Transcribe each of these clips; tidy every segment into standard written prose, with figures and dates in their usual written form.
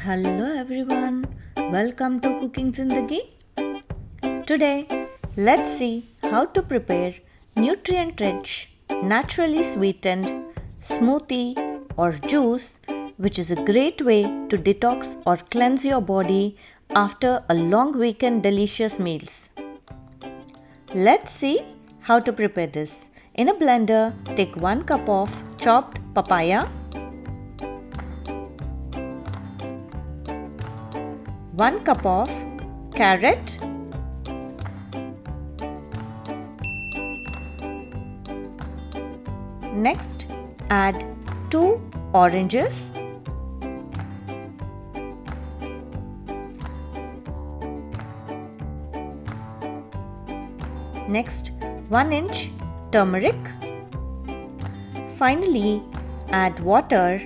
Hello everyone, welcome to Cooking Zindagi. Today, let's see how to prepare nutrient-rich, naturally sweetened smoothie or juice, which is a great way to detox or cleanse your body after a long weekend delicious meals. Let's see how to prepare this. In a blender, take 1 cup of chopped papaya, 1 cup of carrot, next add 2 oranges, next 1 inch turmeric, finally add water.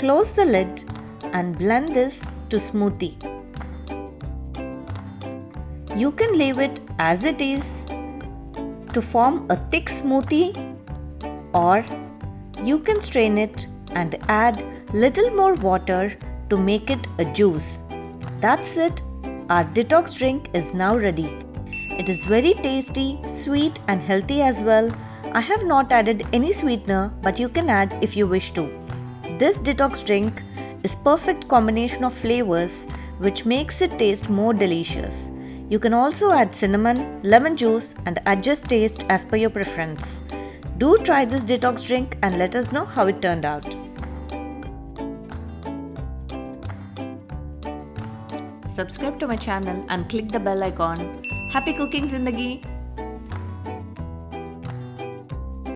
Close the lid and blend this to smoothie. You can leave it as it is to form a thick smoothie, or you can strain it and add little more water to make it a juice. That's it. Our detox drink is now ready. It is very tasty, sweet and healthy as well. I have not added any sweetener, but you can add if you wish to. This detox drink is perfect combination of flavors which makes it taste more delicious. You can also add cinnamon, lemon juice and adjust taste as per your preference. Do try this detox drink and let us know how it turned out. Subscribe to my channel and click the bell icon. Happy cooking Zindagi!